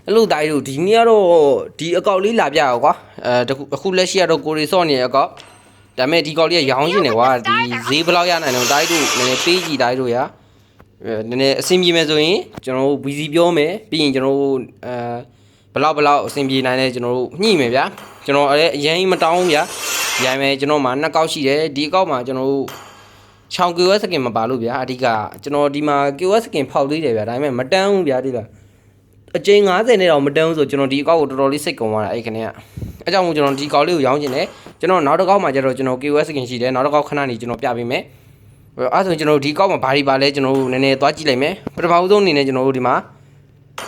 အဲ့လိုတိုင်းတို့ဒီနေ့ကတော့ဒီအကောက်လေးလာပြရောကွာအခုလက်ရှိကတော့ကိုရီစော့နေရအကောက်ဒါပေမဲ့ဒီကောက်လေးကရောင်းရှင်နေကွာဒီဈေးဘယ်လောက်ရနိုင်လဲတိုင်းတို့နည်းနည်းပေးကြည့်တိုင်းတို့ရနည်းနည်းအဆင်ပြေမယ်ဆိုရင်ကျွန်တော်တို့ VC ပြောမယ်ပြီးရင်ကျွန်တော်တို့ဘလောက်အဆင်ပြေနိုင်လဲကျွန်တော်တို့ညှိမယ်ဗျာကျွန်တော်လည်းအရင်မတောင်းဘူးဗျာရိုင်းမယ်ကျွန်တော်မှာ2ကောက်ရှိတယ်ဒီကောက်မှာကျွန်တော်တို့ချောင် QS စကင်မပါလို့ဗျာအဓိကကျွန်တော်ဒီမှာ QS စကင်ဖောက်သေးတယ်ဗျာဒါပေမဲ့မတန်းဘူးဗျာဒီလားအကျဉ်း90နဲ့တော့မတန်းဘူးဆိုကျွန်တော်ဒီအကောက်ကိုတော်တော်လေးစိတ်ကုန်သွားတာအဲ့ခနဲ့အဲကြောင့်မို့ကျွန်တော်ဒီကောက်လေးကိုရောင်းချင်တယ်ကျွန်တော်နောက်တစ်ကောက်မှာကျတော့ကျွန်တော် QS စကင်ရှိတယ်နောက်တစ်ကောက်ခဏနေကျွန်တော်ပြပေးမယ်အဲ့ဆိုကျွန်တော်ဒီကောက်မှာဘာတွေပါလဲကျွန်တော်တို့နည်းနည်းသွားကြည့်လိုက်မယ်ပထမဆုံးအနေနဲ့ကျွန်တော်တို့ဒီမှာ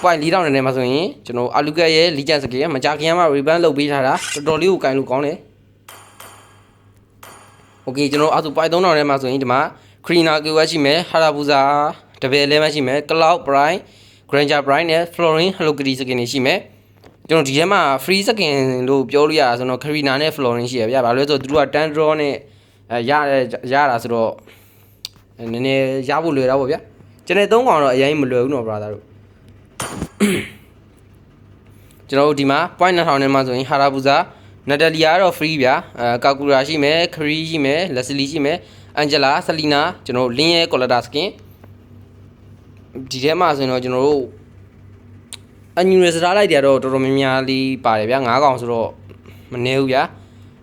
point 4000နဲ့မှာဆိုရင်ကျွန်တော်အာလူကက်ရဲ့လီဂျန်စကင်မကြာခင်မှာ rebrand လုပ်ပေးထားတာတော်တော်လေးကိုကင်လို့ကောင်းတယ်โอเคကျွန်တော်အဲ့ဆို point 3000နဲ့မှာဆိုရင်ဒီမှာ Krina QS ရှိမယ် Harabusa တပယ်11ရှိမယ် Cloud Prime Granger Prime နဲ့ Flooring Hello Kitty စကင်တွေရှိမယ်ကျွန်တော်ဒီထဲမှာ free စကင်လို့ပြောလို့ရတာဆိုတော့ Krina နဲ့ Flooring ရှိရဗျာဘာလို့လဲဆိုတော့သူတို့က 10 draw နဲ့ရတာဆိုတော့နည်းနည်းရဖို့လွယ်တာပေါ့ဗျာကျွန်တော်3កောင်တော့အရင်မလွယ်ဘူးနော် brother တို့ကျွန်တော်တို့ဒီမှာ point 2000နဲ့မှာဆိုရင် Harabusa Natalia ကတော့ free ဗျာKakura ရှိမယ် Kri ရှိမယ် Leslie ရှိမယ် Angela Selina ကျွန်တော်တို့ Lin ရဲ့ Color Skin ဒီထဲမှာဆိုရင်တော့ကျွန်တော်တို့အန်ယူရစတားလိုက်တွေကတော့တော်တော်များများလေးပါတယ်ဗျာ9កောင်ဆိုတော့မနည်းဘူးဗျာ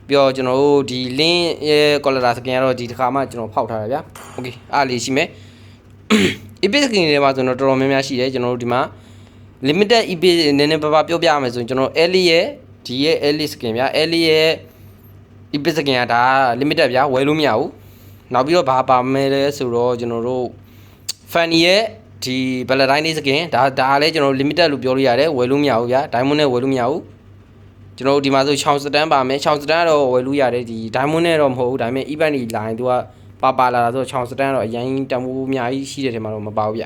ပြီးတော့ကျွန်တော်တို့ဒီ Lin ရဲ့ Color Skin ကတော့ဒီတစ်ခါမှကျွန်တော်ဖောက်ထားတာဗျာ Okay အားလေးရှိမယ် Epic Skin တွေမှာဆိုတော့တော်တော်များများရှိတယ်ကျွန်တော်တို့ဒီမှာ limited EP နည်းနည်းပါးပါးပြောပြရမယ်ဆိုရင်ကျွန်တော် Ellie ရဲ့ဒီရဲ့ Ellie skin ဗျာ Ellie ရဲ့ EP skin ကဒါ limited ဗျာဝယ်လို့မရဘူးနောက်ပြီးတော့ဘာပါမယ်လဲဆိုတော့ကျွန်တော်တို့ Fanny ရဲ့ဒီ Valentine skin ဒါလည်းကျွန်တော် limited လို့ပြောလို့ရတယ်ဝယ်လို့မရဘူးဗျာ diamond နဲ့ဝယ်လို့မရဘူးကျွန်တော်တို့ဒီမှာဆိုချောင်းစတန်းပါမယ်ချောင်းစတန်းတော့ဝယ်လို့ရတယ်ဒီ diamond နဲ့တော့မဟုတ်ဘူးဒါပေမဲ့ event ဒီ line သူကပါလာတာဆိုချောင်းစတန်းတော့အရင်တန်ဖိုးအများကြီးရှိတဲ့ထဲမှာတော့မပါဘူးဗျ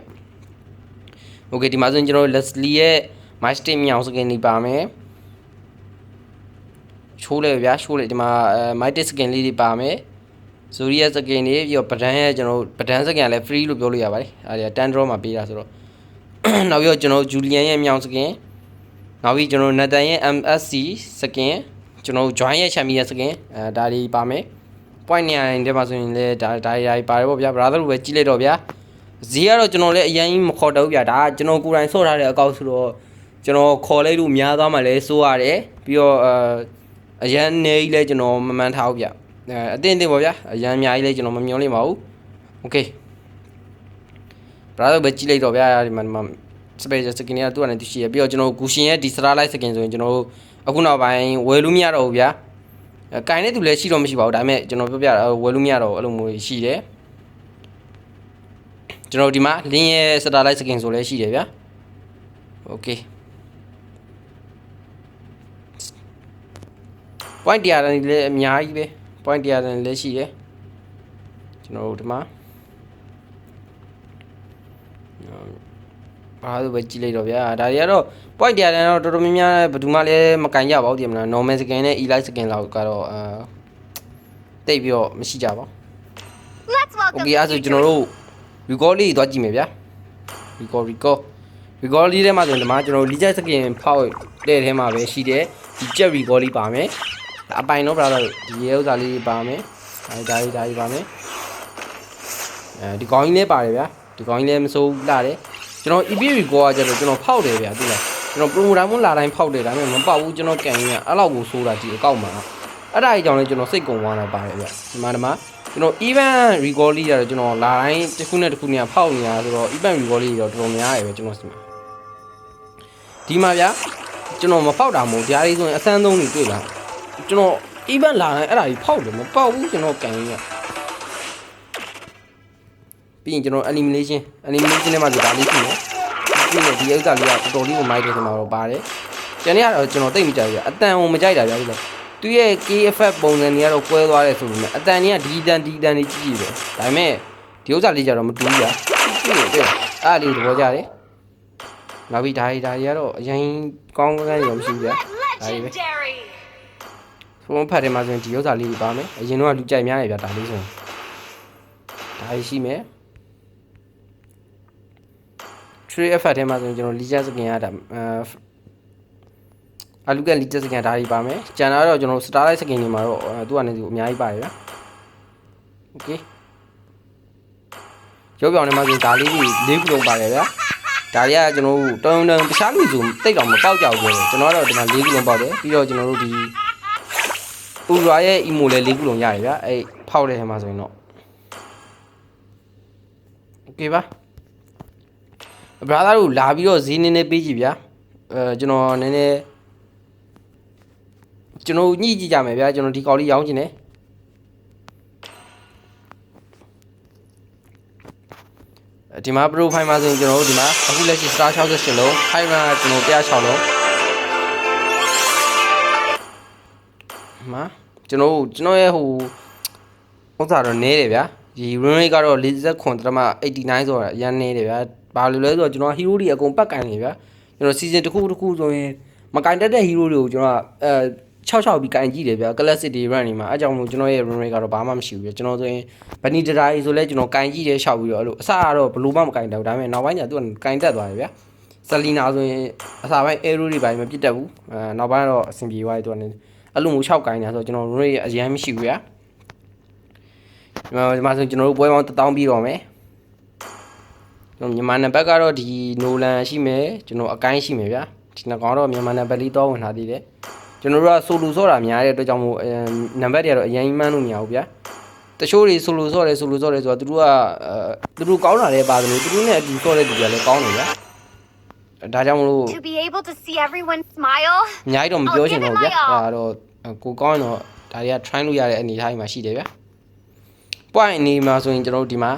Okay ဒီမှာဆိုရင်ကျွန်တော် Leslie ရဲ့ Master မြောင်စကင်လေးပါမယ်ချိုးလေဗျာချိုးလေဒီမှာMaster စကင်လေးတွေပါမယ် Zodiac စကင်တွေပြီးတော့ပဒန်းရဲ့ကျွန်တော်ပဒန်းစကင်လည်း free လို့ပြောလို့ရပါတယ်အဲဒီ10 draw မှာပေးတာဆိုတော့နောက်ပြီးတော့ကျွန်တော် Julian ရဲ့မြောင်စကင်နောက်ပြီးကျွန်တော် Nathan ရဲ့ MSC စကင်ကျွန်တော် Join ရဲ့ Champion စကင်ဒါတွေပါမယ် point 9တဲ့မှာဆိုရင်လည်းဒါပါတယ်ပေါ့ဗျာ brother တို့ပဲကြည့်လိုက်တော့ဗျာဈေးကတော့ကျွန်တော်လည်းအရင်မခေါ်တော့ဘူးဗျာဒါကျွန်တော်ကိုယ်တိုင်ဆော့ထားတဲ့အကောက်ဆိုတော့ကျွန်တော်ခေါ်လိုက်လို့များသွားမှလည်းစိုးရတယ်ပြီးတော့အရန်နေကြီးလည်းကျွန်တော်မမှန်ထားဘူးဗျအတင်းပေါ့ဗျာအရန်အများကြီးလည်းကျွန်တော်မမျောလိမ့်ပါဘူးโอเค brother ပဲကြည့်လိုက်တော့ဗျာဒီမှာ special skin တွေကသူ့အနေနဲ့ရှိရပြီးတော့ကျွန်တော်ဂူရှင်ရဲ့ဒီ Starlight skin ဆိုရင်ကျွန်တော်အခုနောက်ပိုင်းဝယ်လို့မရတော့ဘူးဗျာကင်တဲ့သူလည်းရှိတော့မရှိပါဘူးဒါပေမဲ့ကျွန်တော်ပြောပြတာဝယ်လို့မရတော့အဲ့လိုမျိုးရှိတယ်ကျွန်တော်ဒီမှာ Lin ရဲ့ Starlight skin ဆိုလည်းရှိတယ်ဗျာ Okay point တရားလည်းအများကြီးပဲ point တရားလည်းရှိတယ်ကျွန်တော်တို့ဒီမှာဘာလို့ပဲကြည့်လိုက်တော့ဗျာဒါတွေကတော့ point တရားလည်းတော့တော်တော်များများဘယ်သူမှလည်းမကန်ကြပါဘူးဒီမလား normal skin နဲ့ elite skin လောက်ကတော့တိတ်ပြီးတော့မရှိကြပါဘူး Okay အဲ့ဆိုကျွန်တော်တို့ recall လေးသွားကြည့်မယ်ဗျာ recall လေးထဲမှာဆိုရင်ဒီမှာကျွန်တော် legit skin ဖောက်တဲ့ထဲမှာပဲရှိတယ်ဒီ jet recall လေးပါမယ်အပိုင်တော့ brother ဒီရဲဥစားလေးပါမယ်ဒါကြီးပါမယ်ဒီကောင်းကြီးလည်းပါတယ်ဗျာဒီကောင်းကြီးလည်းမစိုးလာတယ်ကျွန်တော် EP recall ကကျတော့ကျွန်တော်ဖောက်တယ်ဗျာသိလားကျွန်တော် promo တိုင်းမလာတိုင်းဖောက်တယ်ဒါပေမဲ့မပေါက်ဘူးကျွန်တော်ကန်ရင်အဲ့လောက်ကိုစိုးတာဒီအကောက်မှာအဲ့ဒါကြီးကြောင့်လည်းကျွန်တော်စိတ်ကုန်သွားတာပါတယ်ဗျာဒီမှာကျွန်တော် event recall လေးရတယ်ကျွန်တော်လာတိုင်းတစ်ခုနဲ့တစ်ခုနဲ့ဖောက်နေတာဆိုတော့ event recall လေးတော့တော်တော်များရပဲကျွန်တော်စီမှာဒီမှာဗျာကျွန်တော်မဖောက်တာမဟုတ်တရားလေးဆိုရင်အစမ်းဆုံးတွေတွေ့လာကျွန်တော် event လာတိုင်းအဲ့ဒါကြီးဖောက်တယ်မပေါက်ဘူးကျွန်တော်ကန်ရင်ပြီးရင်ကျွန်တော် elimination ထဲမှာဒါလေးရှိတယ်ပြီးရင်ဒီဥစ္စာလေးကတော်တော်လေးကိုမိုက်တယ်ဆိုတော့ပါတယ်ကျန်နေကတော့ကျွန်တော်တိတ်မကြိုက်ဘူးအတန်ကိုမကြိုက်တာဗျာဒီလိုသူရဲ့ KFF ပုံစံတွေကတော့ကွဲသွားတယ်ဆိုပေမဲ့အတန်တွေကဒီတန်တွေကြီးကြီးပဲဒါပေမဲ့ဒီဥစ္စာလေးကြတော့မတူဘူးဗျာတွေ့အဲ့လေးသဘောကျတယ်နောက်ပြီးဒါတွေကတော့အရင်ကောင်းကောင်းရောမရှိဘူးဗျာဒါတွေပဲဖုန်းဖတ်တယ်မှာဆိုရင်ဒီဥစ္စာလေးပါမယ်အရင်တော့လူကြိုက်များတယ်ဗျာဒါလေးဆိုရင်ဒါရှိမယ် trade effect ထဲမှာဆိုရင်ကျွန်တော် leader skin ရတာ အလူကန်လီတက်စကန်ဒါတွေပါမယ်ကျန်တာတော့ကျွန်တော် Starlight စကင်တွေမှာတော့သူကနေသူအများကြီးပါတယ်ဗျာ Okay ရုပ်ပြောင်းနေမှာဆိုဒါလေးတွေ၄ခုလုံးပါတယ်ဗျာဒါတွေကကျွန်တော်တို့တုံတခြားလူဆိုတိတ်တော့မပေါက်ကြဘူးပြောတယ်ကျွန်တော်ကတော့ဒီမှာ၄ခုလုံးပေါက်တယ်ပြီးတော့ကျွန်တော်တို့ဒီဥရွာရဲ့ emo လည်း၄ခုလုံးရတယ်ဗျာအဲ့ဖောက်တဲ့ထဲမှာဆိုရင်တော့ Okay ပါ brother တို့လာပြီးတော့ဈေးနည်းနည်းပေးကြည့်ဗျာကျွန်တော်နည်းနည်းကျွန်တော်ညှိကြည့်ကြမယ်ဗျာကျွန်တော်ဒီကောင်လေးရောင်းချင်တယ်ဒီမှာ profile မှာဆိုရင်ကျွန်တော်တို့ဒီမှာအခုလက်ရှိ star 68လုံး high run ကျွန်တော်106လုံးမှာကျွန်တော်ရဲ့ဟိုဥစ္စာတော့နည်းတယ်ဗျာဒီ run rate ကတော့49.89ဆိုတာအရင်နည်းတယ်ဗျာဘာလို့လဲဆိုတော့ကျွန်တော် hero တွေအကုန်ပတ်ကန်နေဗျာကျွန်တော် season တစ်ခုဆိုရင်မကန်တက်တဲ့ hero တွေကိုကျွန်တော်66ပြီးကန်ကြည့်တယ်ဗျာ classic တွေ run နေမှာအဲကြောင့်မို့ကျွန်တော်ရဲ့ run rate ကတော့ဘာမှမရှိဘူးဗျာကျွန်တော်ဆိုရင်ဗနီဒရာဆိုလဲကျွန်တော်ကန်ကြည့်တယ်ရှောက်ပြီးတော့အဲ့လိုအစကတော့ဘလို့မှမကန်တက်ဘူးဒါပေမဲ့နောက်ပိုင်းကျသူကကန်တက်သွားတယ်ဗျာဆလီနာဆိုရင်အစပိုင်း arrow တွေပိုင်းမပြစ်တတ်ဘူးနောက်ပိုင်းတော့အဆင်ပြေသွားတယ်သူကနေအဲ့လိုမျိုး6ကန်နေတာဆိုတော့ကျွန်တော် run rate အရင်မရှိဘူးဗျာဒီမှာဆိုကျွန်တော်တို့ပွဲပေါင်း1000ပြီးတော့မယ်ကျွန်တော်မြန်မာနံပါတ်ကတော့ဒီနိုလန်ရှိမယ်ကျွန်တော်အကိုင်းရှိမယ်ဗျာဒီနှစ်ကောင်တော့မြန်မာနံပါတ်လေးတော့ဝင်ထားသေးတယ်ကျွန်တော်တို့ကဆိုလိုဆော့တာများတဲ့အတွက်ကြောင့်မို့နံပါတ်တွေကတော့အရင်မှန်းလို့မရဘူးဗျာတချို့တွေဆိုလိုဆော့တယ်ဆိုတော့သူတို့ကောင်းတာလည်းပါတယ်လို့သူတို့နဲ့အတူဆော့တဲ့သူတွေကလည်းကောင်းတယ်ဗျာဒါကြောင့်မလို့ To be able to see everyone smile အများကြီးတော့မပြောချင်တော့ဘူးဗျာဒါတော့ကိုကောင်းတော့ဒါတွေက try လို့ရတဲ့အနေအထားတွေမှာရှိတယ်ဗျာ point အနေမှာဆိုရင်ကျွန်တော်တို့ဒီမှာ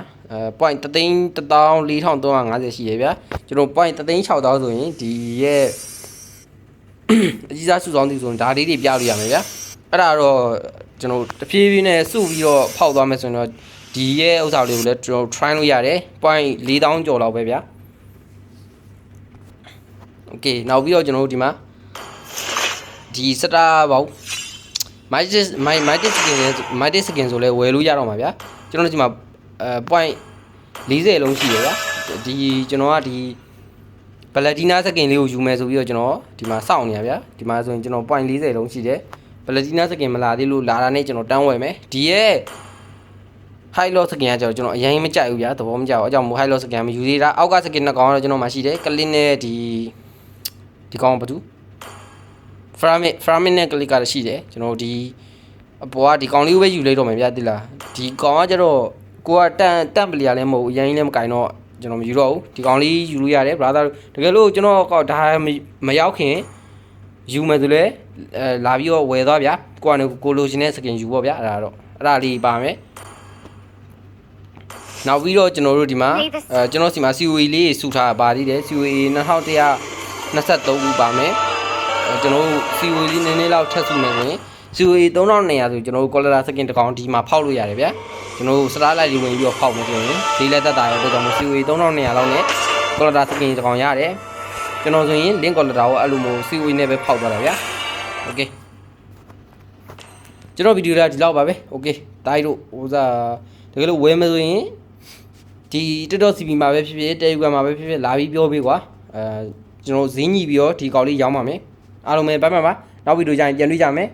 point 3,14,350ရှိတယ်ဗျာကျွန်တော် point 3,600ဆိုရင်ဒီရဲ့အကြီးစားစုဆောင်သူဆိုရင်ဒါလေးတွေပြလို့ရမယ်ဗျာအဲ့ဒါတော့ကျွန်တော်တဖြည်းဖြည်းနဲ့စုပြီးတော့ဖောက်သွားမယ်ဆိုရင်တော့ဒီရဲ့ဥစ္စာလေးကိုလည်းကျွန်တော် try လို့ရတယ် point 4,000ကျော်လောက်ပဲဗျာ Okay နောက်ပြီးတော့ကျွန်တော်တို့ဒီမှာဒီစတာပေါင်း mighty skin ဆိုလဲဝယ်လို့ရတော့မှာဗျာကျွန်တော်တို့ဒီမှာpoint 40လုံးရှိရဗျာဒီကျွန်တော်ကဒီ Platina skin လေးကိုယူမယ်ဆိုပြီးတော့ကျွန်တော်ဒီမှာစောင့်နေရဗျာဒီမှာဆိုရင်ကျွန်တော် point 40လုံးရှိတယ် Platina skin မလာသေးလို့လာတာနဲ့ကျွန်တော်တန်းဝယ်မယ်ဒီရဲ့ high loss skin ကကျွန်တော်အရင်မကြိုက်ဘူးဗျာသဘောမကျဘူးအကြောင်းမို့ high loss skin မယူသေးတာအောက်က skin နှစ်ကောင်တော့ကျွန်တော်မှရှိတယ် click နဲ့ဒီကောင်ဘာတူ Framin နဲ့ click ကလည်းရှိတယ်ကျွန်တော်ဒီအပေါ်ကဒီကောင်လေးကိုပဲယူလိုက်တော့မယ်ဗျာတိလားဒီကောင်ကကျတော့ကိုကတန့်ပလီယာလည်းမဟုတ်ဘူးအရင်လည်းမကင်တော့ကျွန်တော်မယူတော့ဘူးဒီကောင်လေးယူလို့ရတယ် brother တကယ်လို့ကျွန်တော်ဒါမရောက်ခင်ယူမယ်ဆိုလဲလာပြီးတော့ဝယ်သွားဗျာကိုလိုချင်တဲ့ skin ယူပေါ့ဗျာအဲ့ဒါလေးပါမယ်နောက်ပြီးတော့ကျွန်တော်တို့ဒီမှာကျွန်တော်စီမှာ COE လေးစုထားပါသေးတယ် COE 2123ဦးပါမယ်ကျွန်တော်တို့ COE လေးနည်းနည်းလောက်ထပ်စုမယ်ဆိုရင် COE 3200ဆိုကျွန်တော်တို့ color skin တစ်ကောင်ဒီမှာဖောက်လို့ရတယ်ဗျာကျွန်တော်တို့ star light လေးဝင်ပြီးတော့ဖောက်မယ်ဆိုရင်ဈေးလက်သက်တာရတော့ကျွန်တော် COE 3200လောက်နဲ့ color skin တစ်ကောင်ရတယ်ကျွန်တော်ဆိုရင် link color ကိုအဲ့လိုမျိုး COE နဲ့ပဲဖောက်သွားတာဗျာ okay ကျွန်တော်ဗီဒီယိုလေးဒီလောက်ပါပဲ okay တိုင်းတို့ဟိုစားတကယ်လို့ဝယ်မယ်ဆိုရင်ဒီ TikTok CP မှာပဲဖြစ်ဖြစ် Telegram မှာပဲဖြစ်ဖြစ်လာပြီးပြောပေးကွာကျွန်တော်ဈေးညီပြီးတော့ဒီကောင်လေးရောင်းပါမယ်အားလုံးပဲဘိုင်ဘိုင်ပါနောက်ဗီဒီယိုကြရင်ပြန်တွေ့ကြမယ်